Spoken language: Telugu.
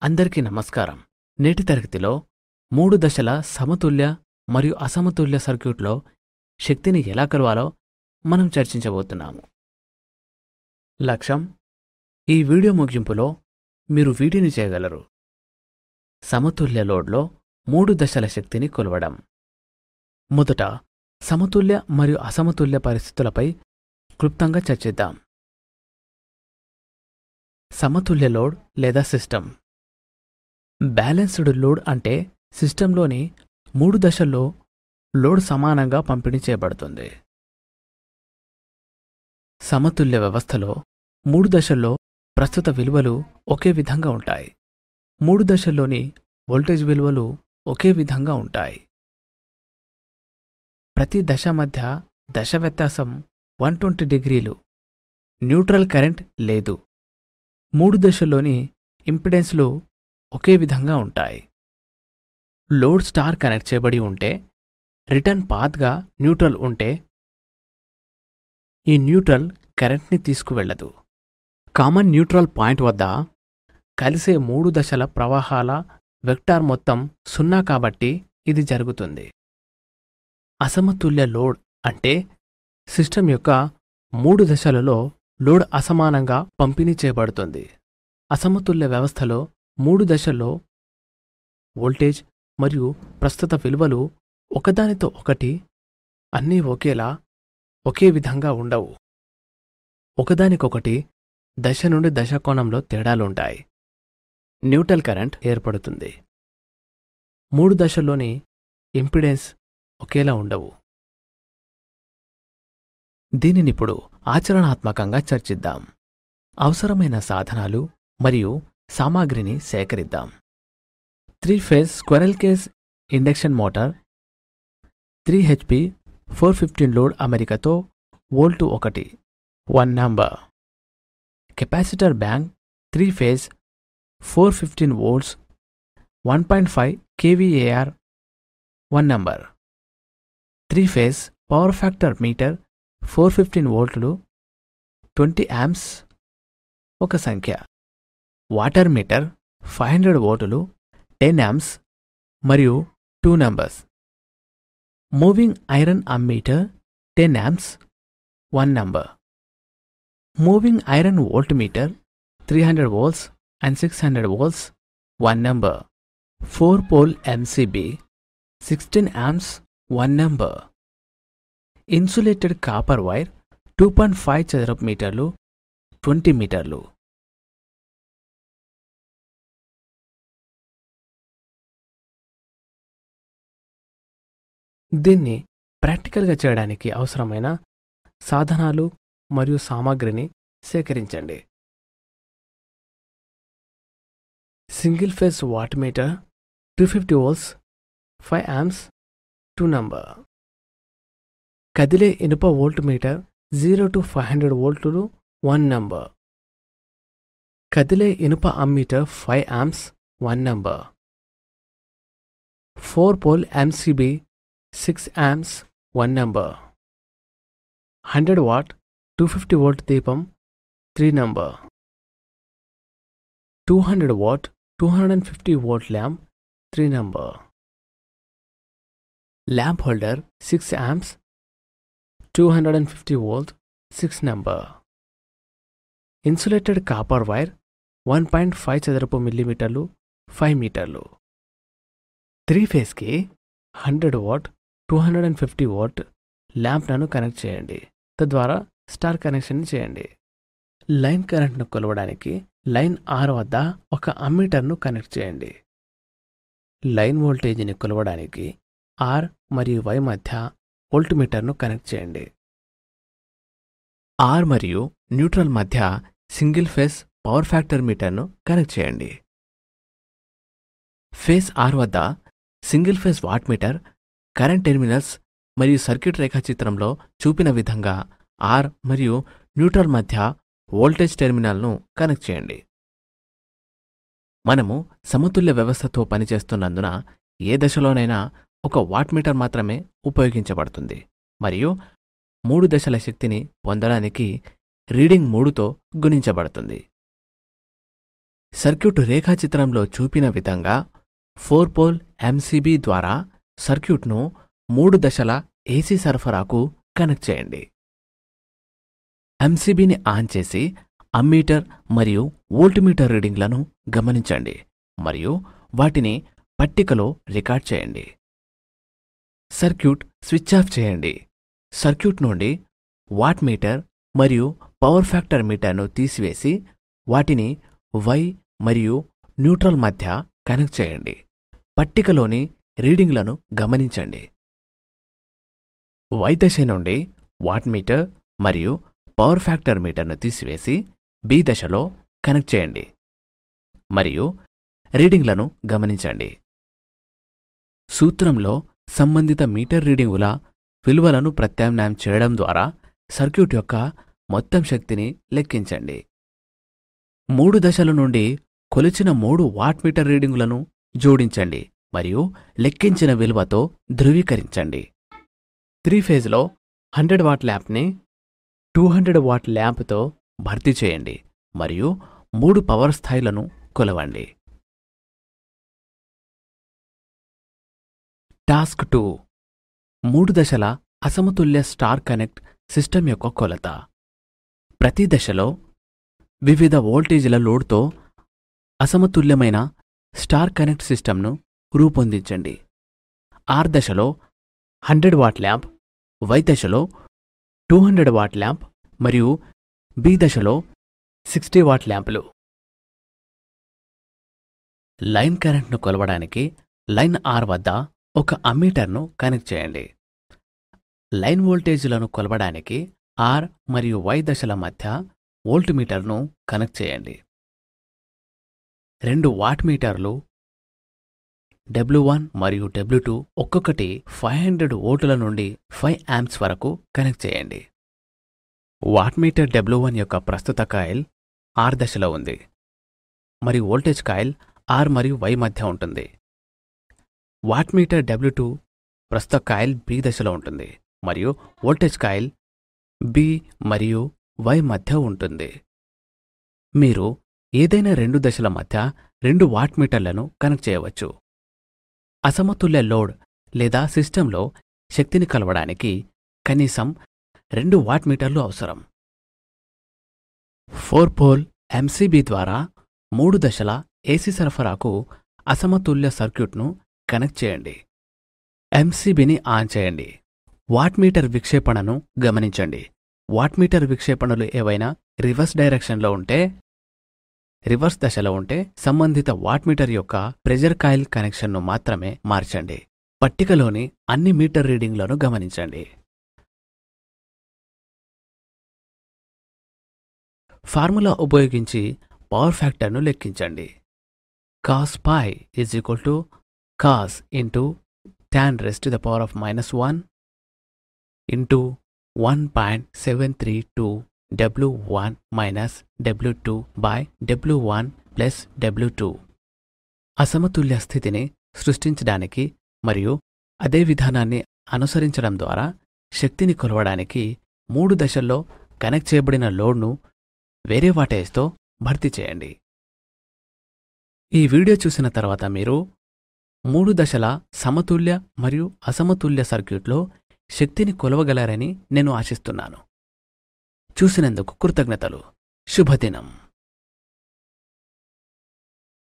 అందరికీ నమస్కారం. నేటి తరగతిలో 3 దశల సమతుల్య మరియు అసమతుల్య సర్క్యూట్లో శక్తిని ఎలా కొలవాలో మనం చర్చించబోతున్నాము. లక్ష్యం: ఈ వీడియో ముగింపులో మీరు వీటిని చేయగలరు. సమతుల్య లోడ్లో 3 దశల శక్తిని కొలవడం. మొదట సమతుల్య మరియు అసమతుల్య పరిస్థితులపై క్లుప్తంగా చర్చిద్దాం. సమతుల్య లోడ్ లేదా సిస్టమ్. బ్యాలెన్స్డ్ లోడ్ అంటే సిస్టంలోని 3 దశల్లో లోడ్ సమానంగా పంపిణీ చేయబడుతుంది. సమతుల్య వ్యవస్థలో 3 దశల్లో ప్రస్తుత విలువలు ఒకే విధంగా ఉంటాయి. 3 దశల్లోని వోల్టేజ్ విలువలు ఒకే విధంగా ఉంటాయి. ప్రతి దశ మధ్య దశ వ్యత్యాసం 120 డిగ్రీలు. న్యూట్రల్ కరెంట్ లేదు. 3 దశల్లోని ఇంపిడెన్స్లు ఒకే విధంగా ఉంటాయి. లోడ్ స్టార్ కనెక్ట్ చేయబడి ఉంటే, రిటర్న్ పాత్గా న్యూట్రల్ ఉంటే, ఈ న్యూట్రల్ కరెంట్ని తీసుకువెళ్లదు. కామన్ న్యూట్రల్ పాయింట్ వద్ద కలిసే 3 దశల ప్రవాహాల వెక్టార్ మొత్తం 0 కాబట్టి ఇది జరుగుతుంది. అసమతుల్య లోడ్ అంటే సిస్టమ్ యొక్క 3 దశలలో లోడ్ అసమానంగా పంపిణీ చేయబడుతుంది. అసమతుల్య వ్యవస్థలో 3 దశల్లో వోల్టేజ్ మరియు ప్రస్తుత విలువలు ఒకదానితో ఒకటి అన్నీ ఒకే విధంగా ఉండవు. ఒకదానికొకటి దశ నుండి దశ కోణంలో తేడాలుంటాయి. న్యూట్రల్ కరెంట్ ఏర్పడుతుంది. 3 దశల్లోని ఇంపిడెన్స్ ఒకేలా ఉండవు. దీనినిప్పుడు ఆచరణాత్మకంగా చర్చిద్దాం. అవసరమైన సాధనాలు మరియు సామాగ్రిని సేకరిద్దాం. 3 phase squirrel cage induction motor, 3 HP 415 load అమరికతో volt 1 number. Capacitor bank 3 phase 415 volts 1.5 kVAR 1 number. 3 phase power factor meter 415 వోల్టులు 20 amps ఒక సంఖ్య. వాటర్ మీటర్ 500 వోల్టులు 10 amps మరియు 2 numbers. Moving iron ammeter 10 amps 1 number. Moving iron volt meter 300 volts and 600 volts 1 number. 4 pole MCB 16 amps 1 number. Insulated copper wire 2.5 చదరపు మీటర్లు 20 మీటర్లు. దీన్ని ప్రాక్టికల్గా చేయడానికి అవసరమైన సాధనాలు మరియు సామాగ్రిని సేకరించండి. Single phase watt meter 250 volts 5 amps 2 number. కదిలే ఇనుప వోల్ట్ మీటర్ 0 to 500 వోల్టులు 1 నంబర్. కదిలే ఇనుప ammeter 5 amps 1 number. 4 pole MCB 6 amps 1 number. 100 watt 250 volt దీపం 3 number. 200 watt 250 volt lamp 3 number. Lamp holder 6 amps 250 volt 6 number. Insulated copper wire 1.5 చదరపు మిల్లీమీటర్లు 5 మీటర్లు. 3 ఫేజ్కి 100 watt 250 volt ల్యాంప్లను కనెక్ట్ చేయండి. తద్వారా స్టార్ కనెక్షన్ని చేయండి. లైన్ కరెంట్ను కొలవడానికి లైన్ R వద్ద ఒక అమ్మీటర్ను కనెక్ట్ చేయండి. లైన్ వోల్టేజీని కొలవడానికి R మరియు Y మధ్య వోల్ట్మీటర్ను కనెక్ట్ చేయండి. R మరియు న్యూట్రల్ మధ్య సింగిల్ ఫేజ్ పవర్ ఫ్యాక్టర్ మీటర్ను కనెక్ట్ చేయండి. ఫేజ్ R వద్ద single phase watt meter current terminals మరియు సర్క్యూట్ రేఖాచిత్రంలో చూపిన విధంగా R మరియు న్యూట్రల్ మధ్య వోల్టేజ్ టెర్మినల్ను కనెక్ట్ చేయండి. మనము సమతుల్య వ్యవస్థతో పనిచేస్తున్నందున ఏ దశలోనైనా ఒక వాట్ మీటర్ మాత్రమే ఉపయోగించబడుతుంది మరియు 3 దశల శక్తిని పొందడానికి రీడింగ్ 3తో గుణించబడుతుంది. సర్క్యూట్ రేఖాచిత్రంలో చూపిన విధంగా 4 పోల్ ఎంసీబీ ద్వారా సర్క్యూట్ను 3 దశల ఏసీ సరఫరాకు కనెక్ట్ చేయండి. ఎంసీబీని ఆన్ చేసి అమ్మీటర్ మరియు వోల్ట్మీటర్ రీడింగ్లను గమనించండి మరియు వాటిని పట్టికలో రికార్డ్ చేయండి. సర్క్యూట్ స్విచ్ ఆఫ్ చేయండి. సర్క్యూట్ నుండి వాట్ మీటర్ మరియు పవర్ ఫ్యాక్టర్ మీటర్ను తీసివేసి వాటిని వై మరియు న్యూట్రల్ మధ్య కనెక్ట్ చేయండి. పట్టికలోని రీడింగ్లను గమనించండి. వై దశ నుండి వాట్ మీటర్ మరియు పవర్ ఫ్యాక్టర్ మీటర్ను తీసివేసి బి దశలో కనెక్ట్ చేయండి మరియు రీడింగ్లను గమనించండి. సూత్రంలో సంబంధిత మీటర్ రీడింగుల విలువలను ప్రత్యామ్నాయం చేయడం ద్వారా సర్క్యూట్ యొక్క మొత్తం శక్తిని లెక్కించండి. 3 దశల నుండి కొలిచిన 3 వాట్ మీటర్ రీడింగులను జోడించండి మరియు లెక్కించిన విలువతో ధృవీకరించండి. 3 ఫేజ్లో 100 వాట్ ల్యాంప్ని 200 వాట్ ల్యాంప్తో భర్తీ చేయండి మరియు 3 పవర్ స్థాయిలను కొలవండి. టాస్క్ 2 3 దశల అసమతుల్య స్టార్ కనెక్ట్ సిస్టమ్ యొక్క కొలత. ప్రతి దశలో వివిధ వోల్టేజ్ల లోడ్తో అసమతుల్యమైన స్టార్ కనెక్ట్ సిస్టమ్ను రూపొందించండి. ఆర్ దశలో 100 వాట్ ల్యాంప్, వై దశలో 200 వాట్ ల్యాంప్ మరియు బి దశలో 60 వాట్ ల్యాంపులు. లైన్ కరెంట్ను కొలవడానికి లైన్ ఆర్ వద్ద ఒక అమ్మీటర్ను కనెక్ట్ చేయండి. లైన్ వోల్టేజీలను కొలవడానికి ఆర్ మరియు వై దశల మధ్య వోల్ట్మీటర్ను కనెక్ట్ చేయండి. 2 వాట్ మీటర్లు W1 మరియు W2 ఒక్కొక్కటి 500 వోల్టుల నుండి 5 యాంప్స్ వరకు కనెక్ట్ చేయండి. వాట్ మీటర్ W1 యొక్క ప్రస్తుత కాయిల్ ఆర్ దశలో ఉంది మరియు వోల్టేజ్ కాయిల్ ఆర్ మరియు వై మధ్య ఉంటుంది. వాట్ మీటర్ W2 ప్రస్తుత కాయిల్ బి దశలో ఉంటుంది మరియు వోల్టేజ్ కాయిల్ బి మరియు వై మధ్య ఉంటుంది. మీరు ఏదైనా 2 దశల మధ్య 2 వాట్ మీటర్లను కనెక్ట్ చేయవచ్చు. అసమతుల్య లోడ్ లేదా సిస్టంలో శక్తిని కలవడానికి కనీసం 2 వాట్ మీటర్లు అవసరం. 4 పోల్ ఎంసీబీ ద్వారా 3 దశల ఏసీ సరఫరాకు అసమతుల్య సర్క్యూట్ను కనెక్ట్ చేయండి. ఎంసీబీని ఆన్ చేయండి. వాట్ మీటర్ విక్షేపణను గమనించండి. వాట్ మీటర్ విక్షేపణలు ఏవైనా రివర్స్ డైరెక్షన్లో ఉంటే, రివర్స్ దశలో ఉంటే సంబంధిత వాట్ మీటర్ యొక్క ప్రెజర్ కాయిల్ కనెక్షన్ను మాత్రమే మార్చండి. పట్టికలోని అన్ని మీటర్ రీడింగ్లను గమనించండి. ఫార్ములా ఉపయోగించి పవర్ ఫ్యాక్టర్ను లెక్కించండి. cos pi = cos tan (10⁻⁻1) into 1.732 W1 minus W2 by W1 plus W2. అసమతుల్య స్థితిని సృష్టించడానికి మరియు అదే విధానాన్ని అనుసరించడం ద్వారా శక్తిని కొలవడానికి 3 దశల్లో కనెక్ట్ చేయబడిన లోడ్ను వేరే వాటేజ్తో భర్తీ చేయండి. ఈ వీడియో చూసిన తర్వాత మీరు 3 దశల సమతుల్య మరియు అసమతుల్య సర్క్యూట్లో శక్తిని కొలవగలరని నేను ఆశిస్తున్నాను. చూసినందుకు కృతజ్ఞతలు. శుభదినం.